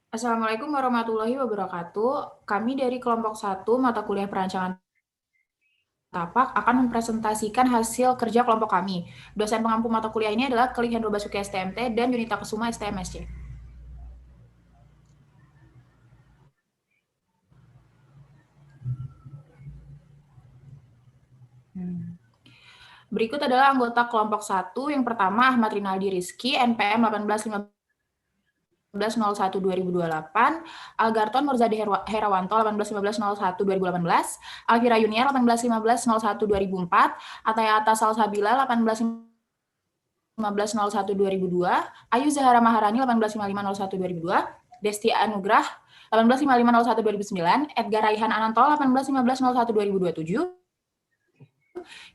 Assalamualaikum warahmatullahi wabarakatuh. Kami dari kelompok 1 mata kuliah perancangan tapak akan mempresentasikan hasil kerja kelompok kami. Dosen pengampu mata kuliah ini adalah Kelly Hendro Basuki STMT dan Yunita Kesuma STMSC. Berikut adalah anggota kelompok 1. Yang pertama Ahmad Rinaldi Rizky, NPM 18.15.01.2028, Algarton Murzadi Herawanto 18.15.01.2018, Alvira Yuniar 18.15.01.2004, Ataya Atas Salsabila 18.15.01.2002, Ayu Zahara Maharani 18.55.01.2002, Desti Anugrah 18.55.01.2009, Edgar Raihan Anantol 18.15.01.2027,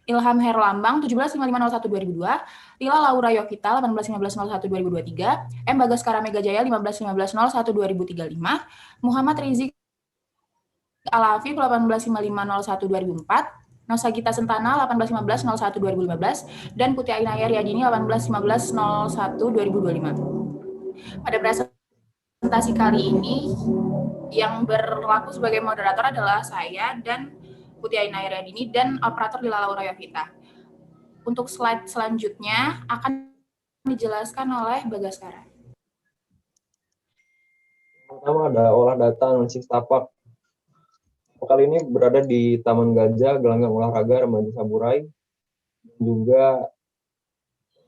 Ilham Herlambang 17.55.01.2002, Lila Laura Yokita 18.15.01.2023, M. Bagaskara Megajaya 15.15.01.2035, Muhammad Rizik Alafif 18.55.01.2004, Nosa Gita Sentana 18.15.01.2015, dan Putih Ainaya Riyadini 18.15.01.2025. Pada presentasi kali ini, yang berlaku sebagai moderator adalah saya dan Putih Ainaya Riyadini dan operator Lila Laura Yokita. Untuk slide selanjutnya akan dijelaskan oleh Bagaskara. Pertama ada olah data analisis tapak. Kali ini berada di Taman Gajah, Gelanggang Olahraga Remaja Saburai, dan juga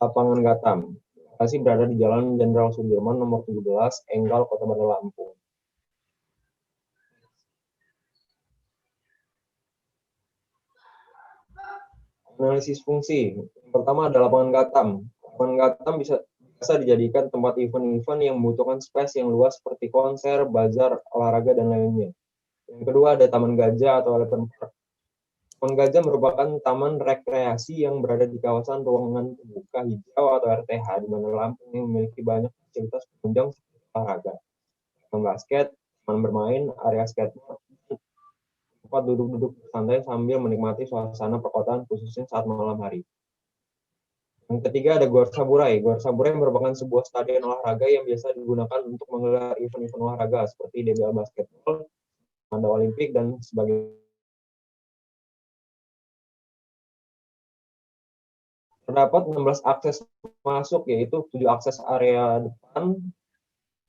Lapangan Gatam. Lokasi berada di Jalan Jenderal Sudirman nomor 17, Enggal, Kota Bandar Lampung. Analisis fungsi. Pertama ada lapangan Gatam. Lapangan Gatam bisa dijadikan tempat event-event yang membutuhkan space yang luas seperti konser, bazar, olahraga, dan lainnya. Yang kedua ada Taman Gajah atau Elephant Park. Taman Gajah merupakan taman rekreasi yang berada di kawasan ruangan terbuka hijau atau RTH di Bandar Lampung yang memiliki banyak fasilitas penunjang seperti olahraga, taman basket, taman bermain, area skateboard, tempat duduk-duduk santai sambil menikmati suasana perkotaan khususnya saat malam hari. Yang ketiga ada Gor Saburai. Gor Saburai merupakan sebuah stadion olahraga yang biasa digunakan untuk menggelar event-event olahraga seperti DBL Basketball, Manda Olimpik, dan sebagainya. Terdapat 16 akses masuk, yaitu 7 akses area depan,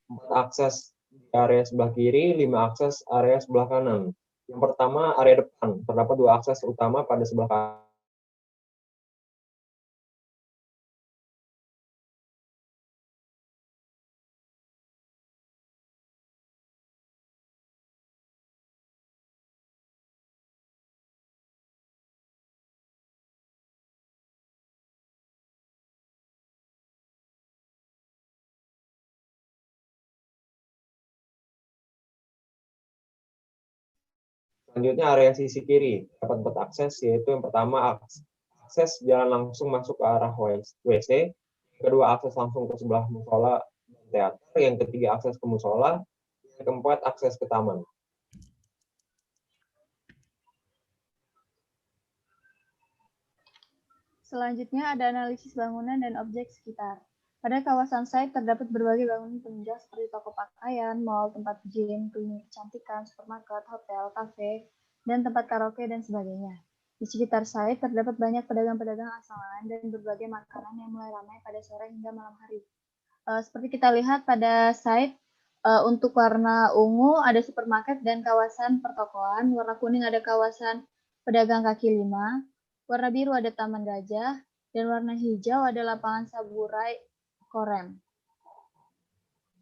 4 akses di area sebelah kiri, 5 akses area sebelah kanan. Yang pertama, area depan. Terdapat 2 akses utama pada sebelah kanan. Selanjutnya area sisi kiri. Dapat 4 akses, yaitu yang pertama akses jalan langsung masuk ke arah WC, kedua akses langsung ke sebelah musola dan teater, yang ketiga akses ke musola, yang keempat akses ke taman. Selanjutnya ada analisis bangunan dan objek sekitar. Pada kawasan site terdapat berbagai bangunan penunjang seperti toko pakaian, mall, tempat gym, klinik kecantikan, supermarket, hotel, kafe, dan tempat karaoke dan sebagainya. Di sekitar site terdapat banyak pedagang-pedagang asongan dan berbagai makanan yang mulai ramai pada sore hingga malam hari. Seperti kita lihat pada site, untuk warna ungu ada supermarket dan kawasan pertokoan, warna kuning ada kawasan pedagang kaki lima, warna biru ada Taman Gajah, dan warna hijau ada Lapangan Saburai Korem.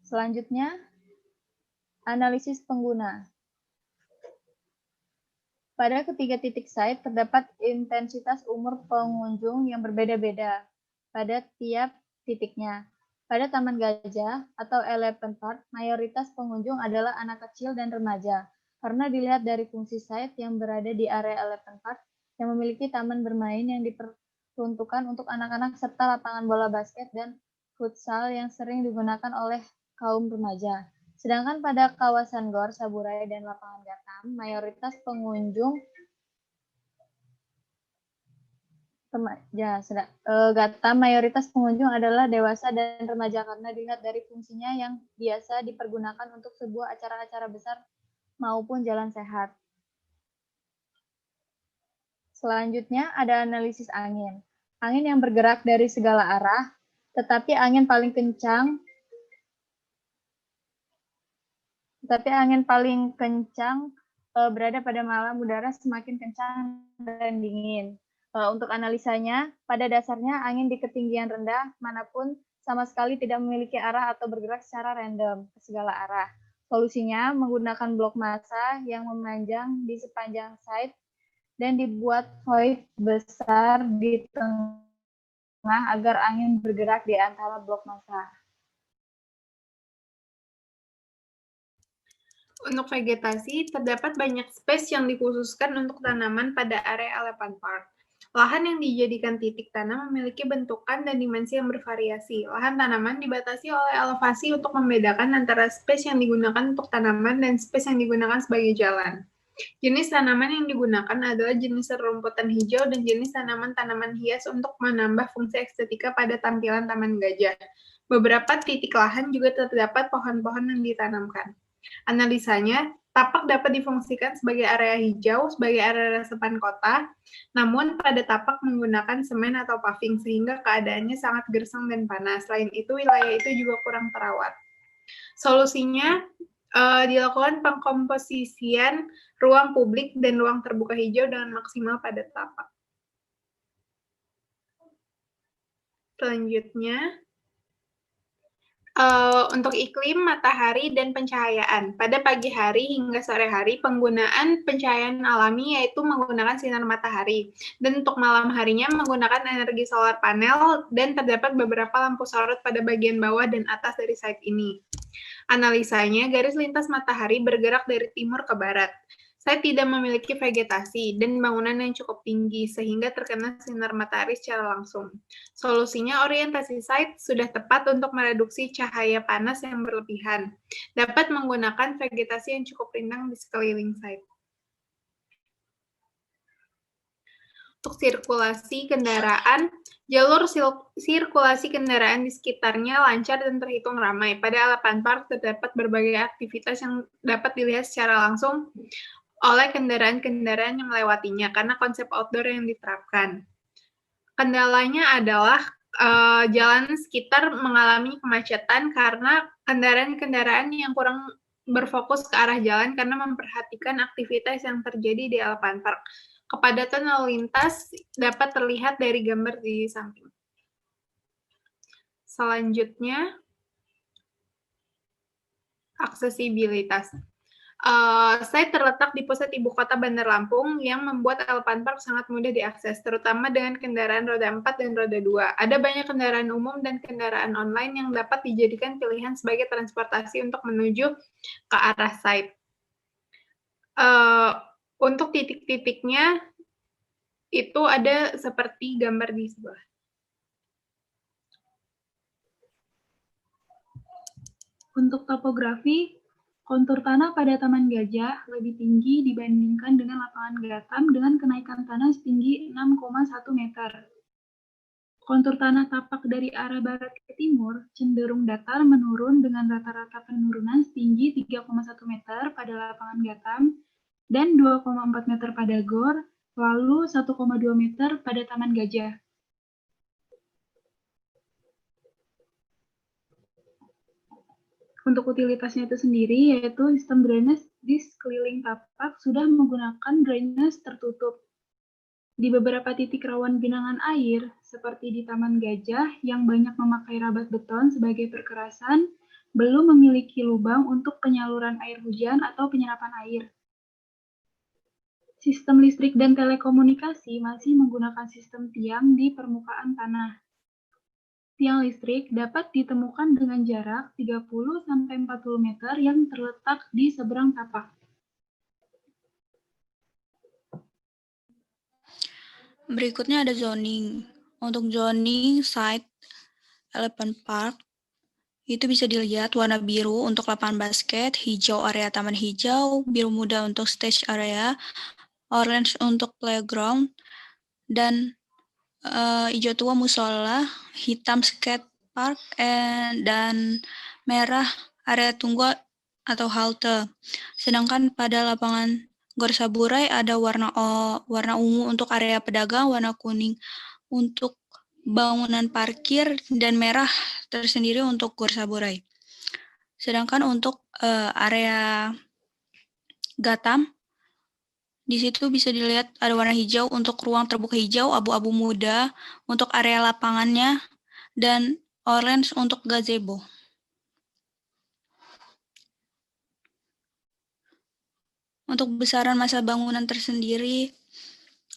Selanjutnya, analisis pengguna. Pada ketiga titik site terdapat intensitas umur pengunjung yang berbeda-beda pada tiap titiknya. Pada Taman Gajah atau Elephant Park, mayoritas pengunjung adalah anak kecil dan remaja. Karena dilihat dari fungsi site yang berada di area Elephant Park yang memiliki taman bermain yang diperuntukkan untuk anak-anak serta lapangan bola basket dan futsal yang sering digunakan oleh kaum remaja. Sedangkan pada kawasan Gor, Saburai, dan Lapangan Gatam, mayoritas pengunjung Gatam mayoritas pengunjung adalah dewasa dan remaja karena dilihat dari fungsinya yang biasa dipergunakan untuk sebuah acara-acara besar maupun jalan sehat. Selanjutnya ada analisis angin. Angin yang bergerak dari segala arah, tetapi angin paling kencang berada pada malam udara semakin kencang dan dingin. Untuk analisanya, pada dasarnya angin di ketinggian rendah manapun sama sekali tidak memiliki arah atau bergerak secara random ke segala arah. Solusinya menggunakan blok massa yang memanjang di sepanjang site dan dibuat void besar di tengah agar angin bergerak di antara blok massa. Untuk vegetasi, terdapat banyak space yang dikhususkan untuk tanaman pada area Elephant Park. Lahan yang dijadikan titik tanam memiliki bentukan dan dimensi yang bervariasi. Lahan tanaman dibatasi oleh elevasi untuk membedakan antara space yang digunakan untuk tanaman dan space yang digunakan sebagai jalan. Jenis tanaman yang digunakan adalah jenis rumputan hijau dan jenis tanaman-tanaman hias untuk menambah fungsi estetika pada tampilan Taman Gajah. Beberapa titik lahan juga terdapat pohon-pohon yang ditanamkan. Analisanya, tapak dapat difungsikan sebagai area hijau, sebagai area resepan kota, namun pada tapak menggunakan semen atau paving sehingga keadaannya sangat gersang dan panas. Selain itu, wilayah itu juga kurang terawat. Solusinya, dilakukan pengkomposisian ruang publik dan ruang terbuka hijau dengan maksimal pada tapak. Selanjutnya, untuk iklim, matahari, dan pencahayaan. Pada pagi hari hingga sore hari, penggunaan pencahayaan alami yaitu menggunakan sinar matahari. Dan untuk malam harinya menggunakan energi solar panel dan terdapat beberapa lampu sorot pada bagian bawah dan atas dari site ini. Analisanya, garis lintas matahari bergerak dari timur ke barat. Site tidak memiliki vegetasi dan bangunan yang cukup tinggi sehingga terkena sinar matahari secara langsung. Solusinya, orientasi site sudah tepat untuk mereduksi cahaya panas yang berlebihan. Dapat menggunakan vegetasi yang cukup rindang di sekeliling site. Untuk sirkulasi kendaraan, jalur sirkulasi kendaraan di sekitarnya lancar dan terhitung ramai. Pada Elephant Park terdapat berbagai aktivitas yang dapat dilihat secara langsung oleh kendaraan-kendaraan yang melewatinya karena konsep outdoor yang diterapkan. Kendalanya adalah jalan sekitar mengalami kemacetan karena kendaraan-kendaraan yang kurang berfokus ke arah jalan karena memperhatikan aktivitas yang terjadi di Elephant Park. Kepadatan lalu lintas dapat terlihat dari gambar di samping. Selanjutnya, aksesibilitas. Site terletak di pusat ibu kota Bandar Lampung yang membuat Elephant Park sangat mudah diakses, terutama dengan kendaraan roda 4 dan roda 2. Ada banyak kendaraan umum dan kendaraan online yang dapat dijadikan pilihan sebagai transportasi untuk menuju ke arah site. Untuk titik-titiknya, itu ada seperti gambar di sebelah. Untuk topografi, kontur tanah pada Taman Gajah lebih tinggi dibandingkan dengan lapangan Gatam dengan kenaikan tanah setinggi 6,1 meter. Kontur tanah tapak dari arah barat ke timur cenderung datar menurun dengan rata-rata penurunan setinggi 3,1 meter pada lapangan Gatam dan 2,4 meter pada GOR, lalu 1,2 meter pada Taman Gajah. Untuk utilitasnya itu sendiri, yaitu sistem drainase di sekeliling tapak sudah menggunakan drainase tertutup. Di beberapa titik rawan genangan air, seperti di Taman Gajah yang banyak memakai rabat beton sebagai perkerasan, belum memiliki lubang untuk penyaluran air hujan atau penyerapan air. Sistem listrik dan telekomunikasi masih menggunakan sistem tiang di permukaan tanah. Tiang listrik dapat ditemukan dengan jarak 30-40 meter yang terletak di seberang tapak. Berikutnya ada zoning. Untuk zoning site Elephant Park, itu bisa dilihat warna biru untuk lapangan basket, hijau area taman hijau, biru muda untuk stage area, orange untuk playground, dan hijau tua musola, hitam skate park, dan merah area tunggu atau halte. Sedangkan pada lapangan Gor Saburai ada warna ungu untuk area pedagang, warna kuning untuk bangunan parkir, dan merah tersendiri untuk Gor Saburai. Sedangkan untuk area Gatam, di situ bisa dilihat ada warna hijau untuk ruang terbuka hijau, abu-abu muda untuk area lapangannya, dan orange untuk gazebo. Untuk besaran masa bangunan tersendiri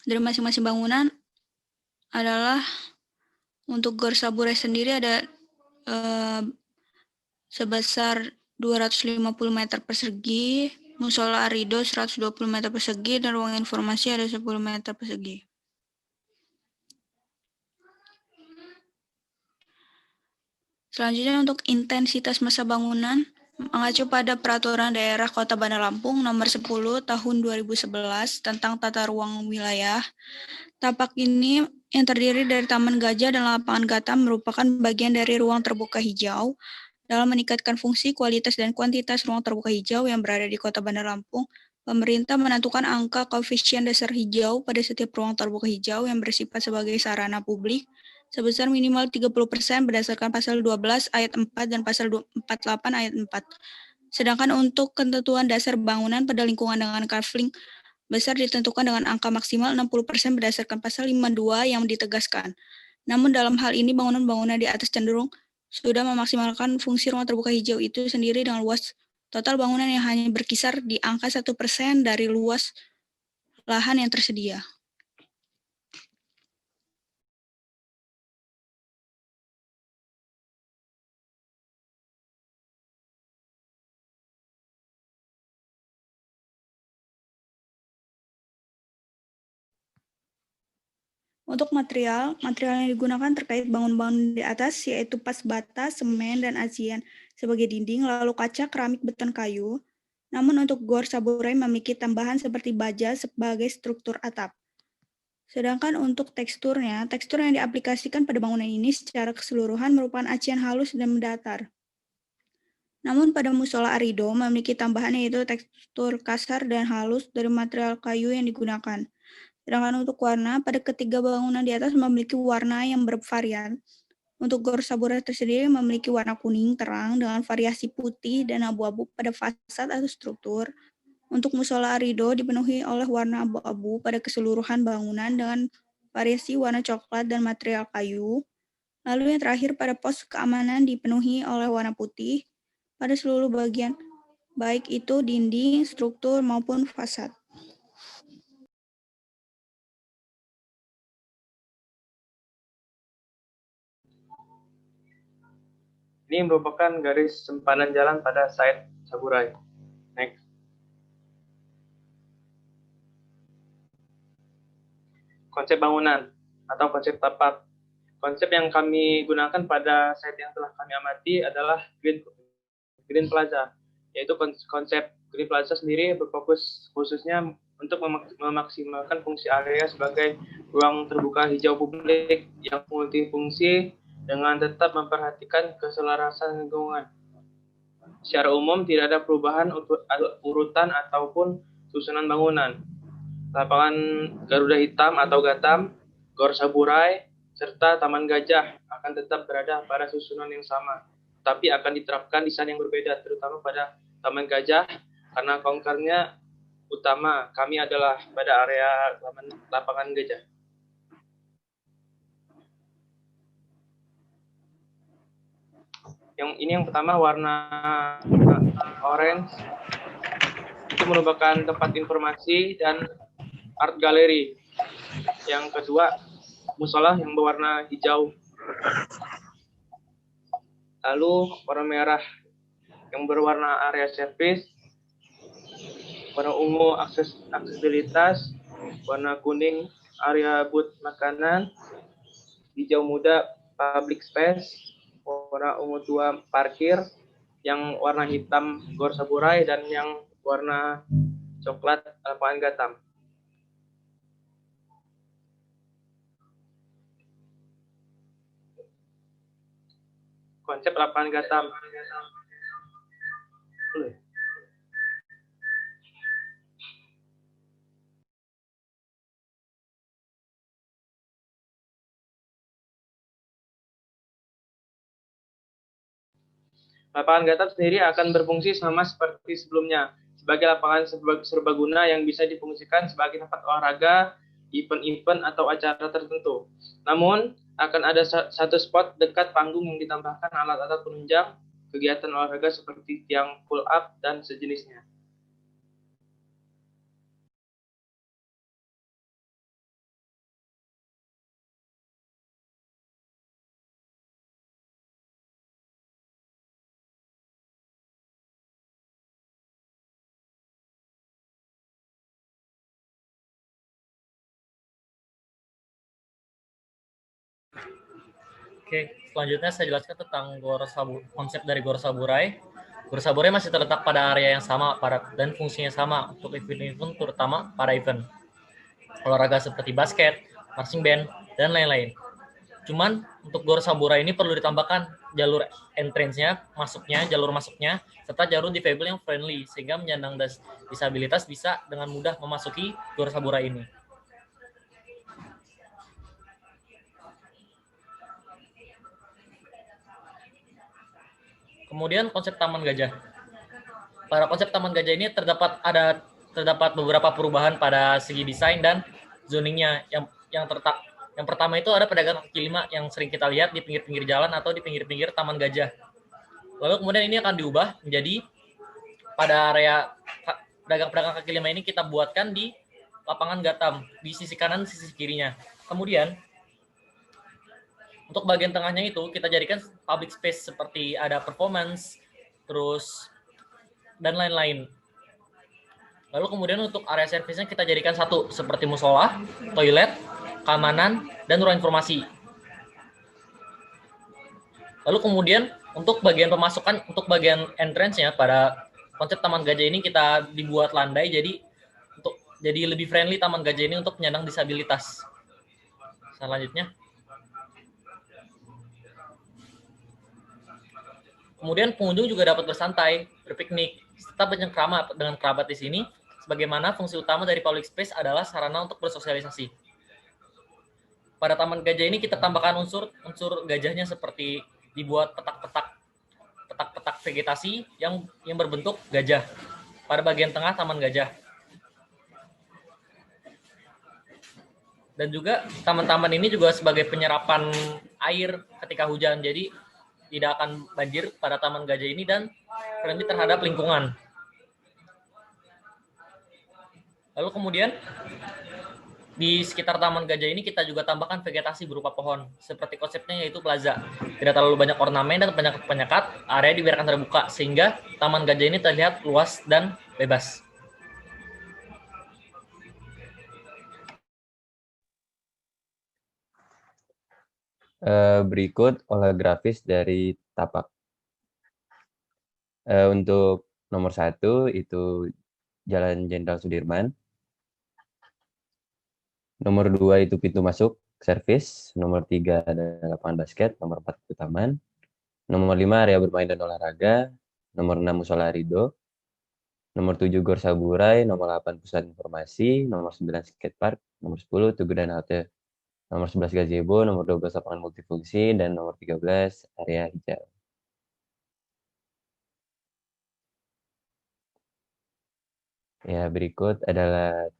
dari masing-masing bangunan adalah untuk Gor Saburai sendiri ada sebesar 250 meter persegi, musola Arido 120 meter persegi, dan ruang informasi ada 10 meter persegi. Selanjutnya untuk intensitas masa bangunan, mengacu pada Peraturan Daerah Kota Bandar Lampung Nomor 10 Tahun 2011 tentang tata ruang wilayah, tapak ini yang terdiri dari Taman Gajah dan Lapangan Gatam merupakan bagian dari ruang terbuka hijau. Dalam meningkatkan fungsi, kualitas, dan kuantitas ruang terbuka hijau yang berada di Kota Bandar Lampung, pemerintah menentukan angka koefisien dasar hijau pada setiap ruang terbuka hijau yang bersifat sebagai sarana publik sebesar minimal 30% berdasarkan pasal 12 ayat 4 dan pasal 48 ayat 4. Sedangkan untuk ketentuan dasar bangunan pada lingkungan dengan kafling besar ditentukan dengan angka maksimal 60% berdasarkan pasal 52 yang ditegaskan. Namun dalam hal ini bangunan-bangunan di atas cenderung sudah memaksimalkan fungsi ruang terbuka hijau itu sendiri dengan luas total bangunan yang hanya berkisar di angka 1% dari luas lahan yang tersedia. Untuk material yang digunakan terkait bangunan-bangunan di atas yaitu pas bata, semen, dan acian sebagai dinding, lalu kaca, keramik, beton, kayu. Namun untuk Gor Saburai memiliki tambahan seperti baja sebagai struktur atap. Sedangkan untuk tekstur yang diaplikasikan pada bangunan ini secara keseluruhan merupakan acian halus dan mendatar. Namun pada musola Arido memiliki tambahan yaitu tekstur kasar dan halus dari material kayu yang digunakan. Sedangkan untuk warna, pada ketiga bangunan di atas memiliki warna yang bervarian. Untuk Gor Saburai tersendiri memiliki warna kuning terang dengan variasi putih dan abu-abu pada fasad atau struktur. Untuk musola Arido dipenuhi oleh warna abu-abu pada keseluruhan bangunan dengan variasi warna coklat dan material kayu. Lalu yang terakhir pada pos keamanan dipenuhi oleh warna putih pada seluruh bagian, baik itu dinding, struktur, maupun fasad. Ini merupakan garis sempadan jalan pada site Saburai. Next. Konsep bangunan atau konsep tapak. Konsep yang kami gunakan pada site yang telah kami amati adalah Green Plaza, yaitu konsep Green Plaza sendiri berfokus khususnya untuk memaksimalkan fungsi area sebagai ruang terbuka hijau publik yang multifungsi dengan tetap memperhatikan keselarasan lingkungan. Secara umum tidak ada perubahan urutan ataupun susunan bangunan. Lapangan Garuda Hitam atau Gatam, Gor Saburai, serta Taman Gajah akan tetap berada pada susunan yang sama, tapi akan diterapkan desain yang berbeda, terutama pada Taman Gajah, karena konkurnya utama kami adalah pada area lapangan Gajah. Yang pertama warna orange, itu merupakan tempat informasi dan art gallery. Yang kedua, musola yang berwarna hijau. Lalu warna merah yang berwarna area service, warna ungu aksesibilitas, warna kuning area booth makanan, hijau muda public space, warna ungu tua parkir, yang warna hitam Gor Saburai, dan yang warna coklat lapangan Gatam. konsep lapangan gatam. Lapangan gatam sendiri akan berfungsi sama seperti sebelumnya, sebagai lapangan serbaguna yang bisa difungsikan sebagai tempat olahraga, event-event atau acara tertentu. Namun, akan ada satu spot dekat panggung yang ditambahkan alat-alat penunjang kegiatan olahraga seperti tiang pull up dan sejenisnya. Oke, selanjutnya saya jelaskan tentang konsep dari Gor Saburai. Gor Saburai masih terletak pada area yang sama dan fungsinya sama untuk event-event, terutama para event olahraga seperti basket, marching band, dan lain-lain. Cuman untuk Gor Saburai ini perlu ditambahkan jalur entrance-nya, jalur masuknya, serta jalur difabel yang friendly, sehingga penyandang disabilitas bisa dengan mudah memasuki Gor Saburai ini. Kemudian konsep Taman Gajah. Pada konsep Taman Gajah ini terdapat beberapa perubahan pada segi desain dan zoningnya. Yang pertama itu ada pedagang kaki lima yang sering kita lihat di pinggir-pinggir jalan atau di pinggir-pinggir Taman Gajah. Lalu kemudian ini akan diubah menjadi pada area pedagang-pedagang kaki lima ini kita buatkan di lapangan gatam di sisi kanan, sisi kirinya. Kemudian untuk bagian tengahnya itu kita jadikan public space seperti ada performance, terus dan lain-lain. Lalu kemudian untuk area servisnya kita jadikan satu seperti musola, toilet, keamanan, dan ruang informasi. Lalu kemudian untuk bagian pemasukan, untuk bagian entrance-nya pada konsep Taman Gajah ini kita dibuat landai jadi lebih friendly Taman Gajah ini untuk penyandang disabilitas. Selanjutnya. Kemudian pengunjung juga dapat bersantai, berpiknik, serta bercengkrama dengan kerabat di sini, sebagaimana fungsi utama dari public space adalah sarana untuk bersosialisasi. Pada Taman Gajah ini kita tambahkan unsur gajahnya seperti dibuat petak-petak vegetasi yang berbentuk gajah pada bagian tengah Taman Gajah. Dan juga taman-taman ini juga sebagai penyerapan air ketika hujan, jadi tidak akan banjir pada Taman Gajah ini dan friendly terhadap lingkungan. Lalu kemudian di sekitar Taman Gajah ini kita juga tambahkan vegetasi berupa pohon, seperti konsepnya yaitu plaza. Tidak terlalu banyak ornamen dan penyekat, area dibiarkan terbuka sehingga Taman Gajah ini terlihat luas dan bebas. Berikut olah grafis dari tapak. Untuk nomor 1 itu Jalan Jenderal Sudirman. Nomor 2 itu pintu masuk servis. Nomor 3 ada lapangan basket. Nomor 4 itu taman. Nomor 5 area bermain dan olahraga. Nomor 6 musola Ridho. Nomor 7 Gor Saburai. Nomor 8 pusat informasi. Nomor 9 skatepark. Nomor 10 Tugu dan halte. Nomor 11 gazebo, nomor 12 lapangan multifungsi, dan nomor 13 area hijau. Ya, berikut adalah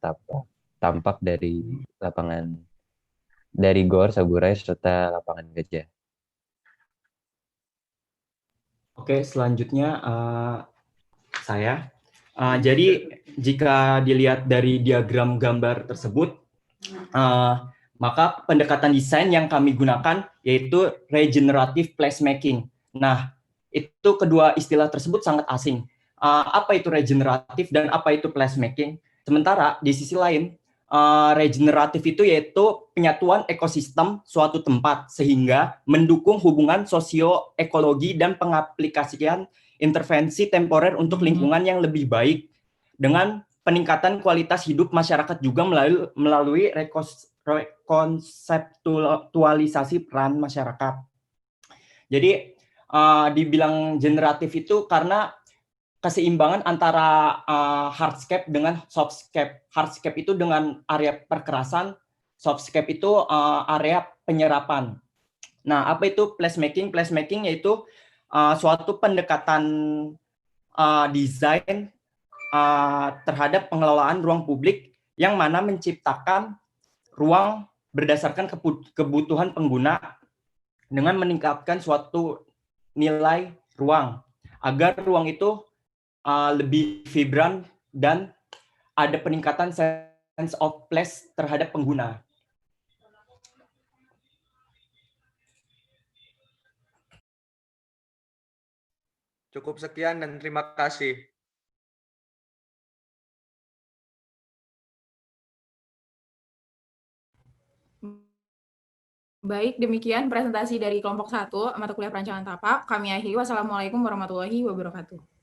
tampak dari lapangan dari Gor Saburai serta lapangan Gajah. Oke, selanjutnya saya. Jadi jika dilihat dari diagram gambar tersebut, maka pendekatan desain yang kami gunakan yaitu regenerative placemaking. Nah, itu kedua istilah tersebut sangat asing. Apa itu regeneratif dan apa itu placemaking? Sementara di sisi lain, regeneratif itu yaitu penyatuan ekosistem suatu tempat sehingga mendukung hubungan sosioekologi dan pengaplikasian intervensi temporer untuk lingkungan yang lebih baik dengan peningkatan kualitas hidup masyarakat juga melalui konseptualisasi peran masyarakat. Jadi dibilang generatif itu karena keseimbangan antara hardscape dengan softscape. Hardscape itu dengan area perkerasan, softscape itu area penyerapan. Nah, apa itu placemaking? Placemaking yaitu suatu pendekatan desain terhadap pengelolaan ruang publik yang mana menciptakan ruang berdasarkan kebutuhan pengguna dengan meningkatkan suatu nilai ruang agar ruang itu lebih vibran dan ada peningkatan sense of place terhadap pengguna. Cukup sekian dan terima kasih. Baik, demikian presentasi dari kelompok 1 mata kuliah perancangan tapak. Kami akhiri. Wassalamualaikum warahmatullahi wabarakatuh.